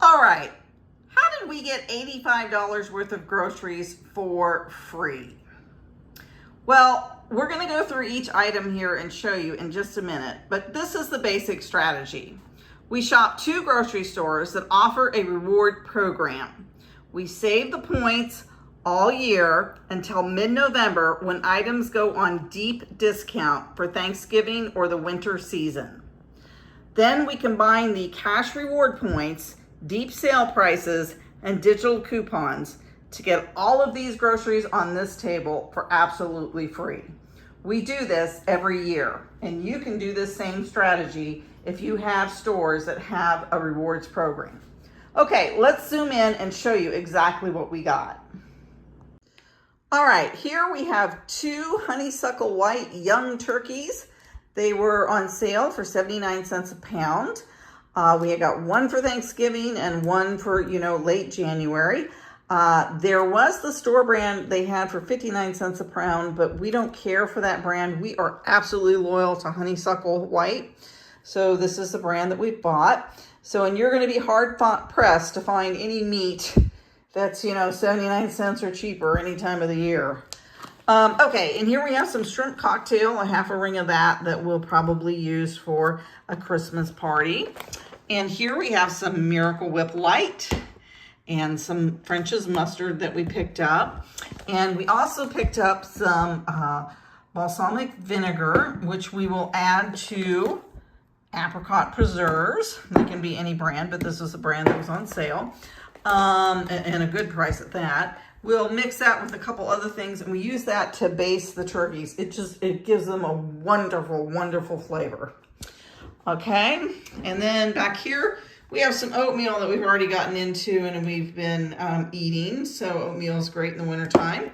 All right, how did we get $85 worth of groceries for free? Well, we're gonna go through each item here and show you in just a minute, but this is the basic strategy. We shop 2 grocery stores that offer a reward program. We save the points all year until mid-November when items go on deep discount for Thanksgiving or the winter season. Then we combine the cash reward points, deep sale prices, and digital coupons to get all of these groceries on this table for absolutely free. We do this every year, and you can do this same strategy if you have stores that have a rewards program. Okay, let's zoom in and show you exactly what we got. All right, here we have 2 honeysuckle white young turkeys. They were on sale for 79 cents a pound. We got 1 for Thanksgiving and 1 for, late January. There was the store brand they had for 59 cents a pound, but we don't care for that brand. We are absolutely loyal to honeysuckle white. So this is the brand that we bought. So, and you're going to be hard pressed to find any meat that's, 79 cents or cheaper any time of the year. Okay, and here we have some shrimp cocktail, a half a ring of that we'll probably use for a Christmas party. And here we have some Miracle Whip Light and some French's mustard that we picked up. And we also picked up some balsamic vinegar, which we will add to apricot preserves. They can be any brand, but this is a brand that was on sale, and a good price at that. We'll mix that with a couple other things, and we use that to baste the turkeys. It gives them a wonderful, wonderful flavor. Okay, and then back here, we have some oatmeal that we've already gotten into and we've been eating, so oatmeal is great in the wintertime.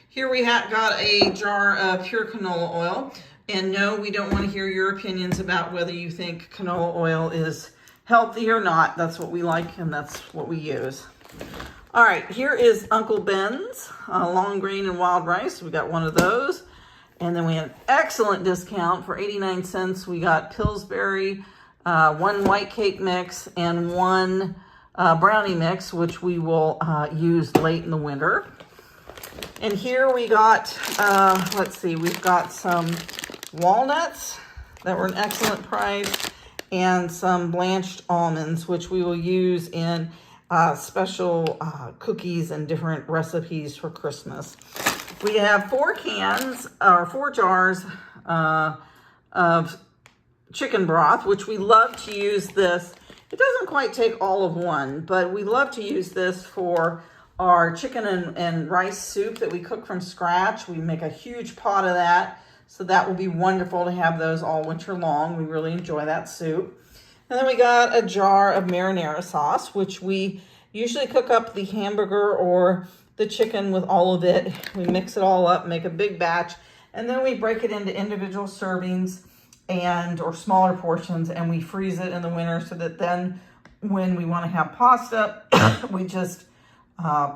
Here we got a jar of pure canola oil, and no, we don't want to hear your opinions about whether you think canola oil is healthy or not. That's what we like, and that's what we use. All right, here is Uncle Ben's long grain and wild rice. We got 1 of those. And then we had an excellent discount for 89 cents. We got Pillsbury, 1 white cake mix, and 1 brownie mix, which we will use late in the winter. And here we got, we've got some walnuts that were an excellent price, and some blanched almonds, which we will use in special cookies and different recipes for Christmas. We have 4 jars of chicken broth, which we love to use this. It doesn't quite take all of 1, but we love to use this for our chicken and rice soup that we cook from scratch. We make a huge pot of that, so that will be wonderful to have those all winter long. We really enjoy that soup. And then we got a jar of marinara sauce, which we usually cook up the hamburger or the chicken with all of it. We mix it all up, make a big batch, and then we break it into individual servings or smaller portions, and we freeze it in the winter so that then when we want to have pasta, we just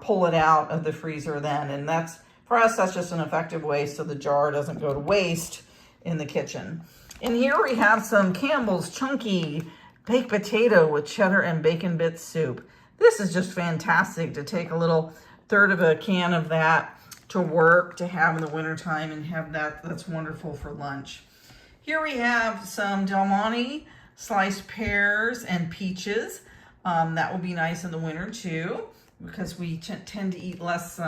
pull it out of the freezer then. And for us, that's just an effective way so the jar doesn't go to waste in the kitchen. And here we have some Campbell's Chunky Baked Potato with cheddar and bacon bits soup. This is just fantastic to take a little 1/3 of a can of that to work, to have in the wintertime and have that. That's wonderful for lunch. Here we have some Del Monte sliced pears and peaches. That will be nice in the winter too, because we tend to eat less,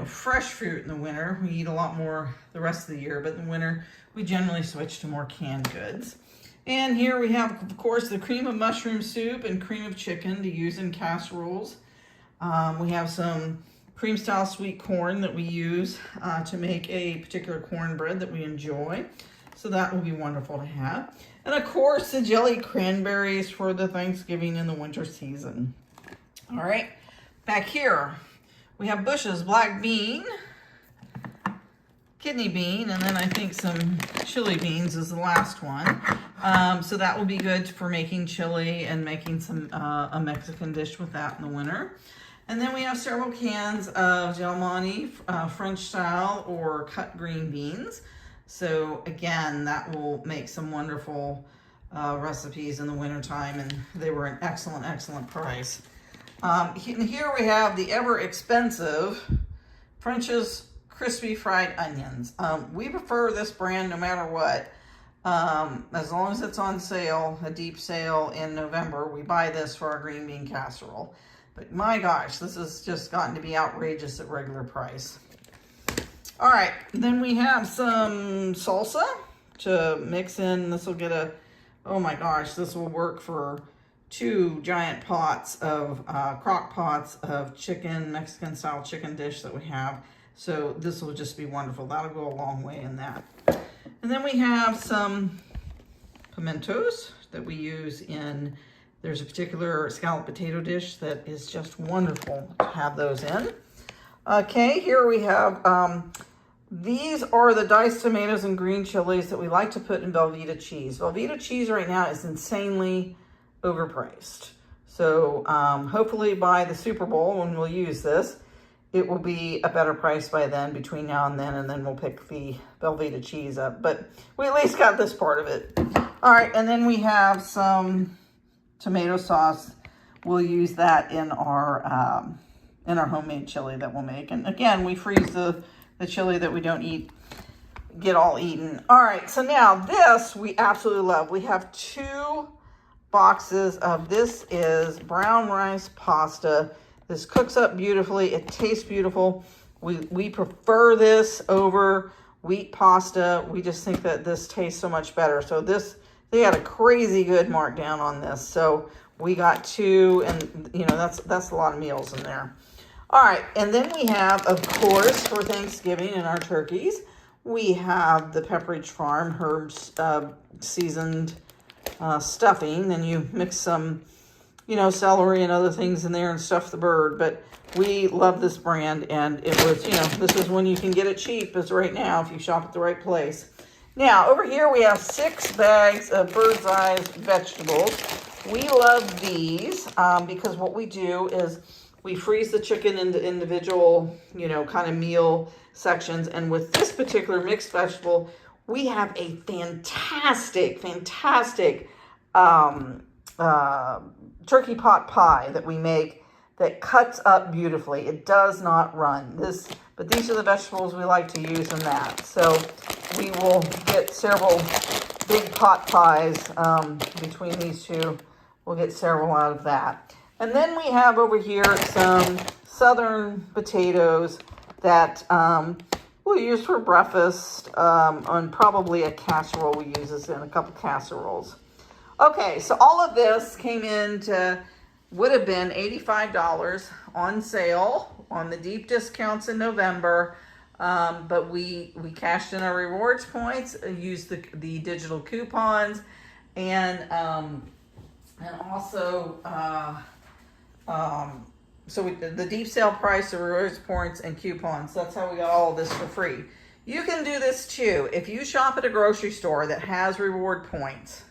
fresh fruit in the winter. We eat a lot more the rest of the year, but in the winter, we generally switch to more canned goods. And here we have, of course, the cream of mushroom soup and cream of chicken to use in casseroles. We have some cream-style sweet corn that we use to make a particular cornbread that we enjoy. So that will be wonderful to have. And of course, the jelly cranberries for the Thanksgiving and the winter season. All right, back here, we have Bush's black bean, kidney bean, and then I think some chili beans is the last one. So that will be good for making chili and making a Mexican dish with that in the winter. And then we have several cans of Del Monte French style or cut green beans. So again, that will make some wonderful recipes in the wintertime, and they were an excellent, excellent price. Here we have the ever expensive French's crispy fried onions. We prefer this brand no matter what. As long as it's on sale, a deep sale in November, we buy this for our green bean casserole. But my gosh, this has just gotten to be outrageous at regular price. All right, then we have some salsa to mix in. This will get a, oh my gosh, this will work for 2 giant pots of, crock pots of chicken, Mexican style chicken dish that we have. So this will just be wonderful. That'll go a long way in that. And then we have some pimentos that we use in, there's a particular scalloped potato dish that is just wonderful to have those in. Okay, here we have, these are the diced tomatoes and green chilies that we like to put in Velveeta cheese. Velveeta cheese right now is insanely overpriced. So hopefully by the Super Bowl, when we'll use this, it will be a better price by then, between now and then we'll pick the Velveeta cheese up. But we at least got this part of it. All right, and then we have some tomato sauce. We'll use that in our homemade chili that we'll make. And again, we freeze the chili that we don't get all eaten. All right, so now this we absolutely love. We have 2 boxes of, this is brown rice pasta. This cooks up beautifully. It tastes beautiful. We prefer this over wheat pasta. We just think that this tastes so much better. So this, they had a crazy good markdown on this. So we got 2, and you know, that's a lot of meals in there. All right, and then we have, of course, for Thanksgiving and our turkeys, we have the Pepperidge Farm herbs seasoned stuffing. And you mix some, you know, celery and other things in there and stuff the bird. But we love this brand, and it was, you know, this is when you can get it cheap, as right now if you shop at the right place. Now, over here we have 6 bags of bird's eye vegetables. We love these because what we do is we freeze the chicken into individual, you know, kind of meal sections. And with this particular mixed vegetable, we have a fantastic, fantastic turkey pot pie that we make that cuts up beautifully. It does not run. But these are the vegetables we like to use in that. So we will get several big pot pies between these 2. We'll get several out of that. And then we have over here some southern potatoes that we'll use for breakfast, on probably a casserole. We use this in a couple casseroles. Okay, so all of this came in to, would have been $85 on sale on the deep discounts in November. But we cashed in our rewards points, used the digital coupons, and also so the deep sale price, the rewards points, and coupons. That's how we got all of this for free. You can do this too. If you shop at a grocery store that has reward points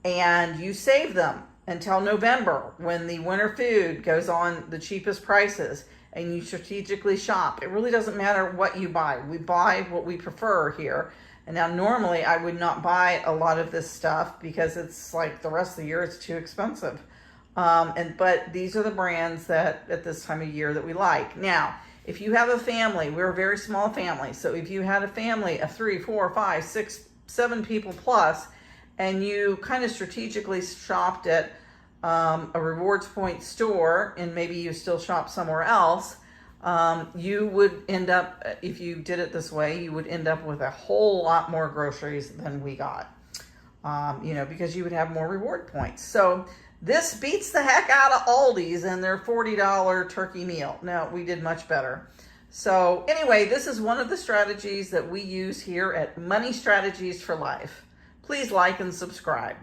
and you save them until November when the winter food goes on the cheapest prices, and you strategically shop, it really doesn't matter what you buy. We buy what we prefer here. And now normally I would not buy a lot of this stuff because it's like the rest of the year it's too expensive. But these are the brands that at this time of year that we like. Now, if you have a family, we're a very small family. So if you had a family of 3, 4, 5, 6, 7 people plus, and you kind of strategically shopped at a rewards point store, and maybe you still shop somewhere else, you would end up, if you did it this way, you would end up with a whole lot more groceries than we got, you know, because you would have more reward points. So this beats the heck out of Aldi's and their $40 turkey meal. No, we did much better. So anyway, this is one of the strategies that we use here at Money Strategies for Life. Please like and subscribe.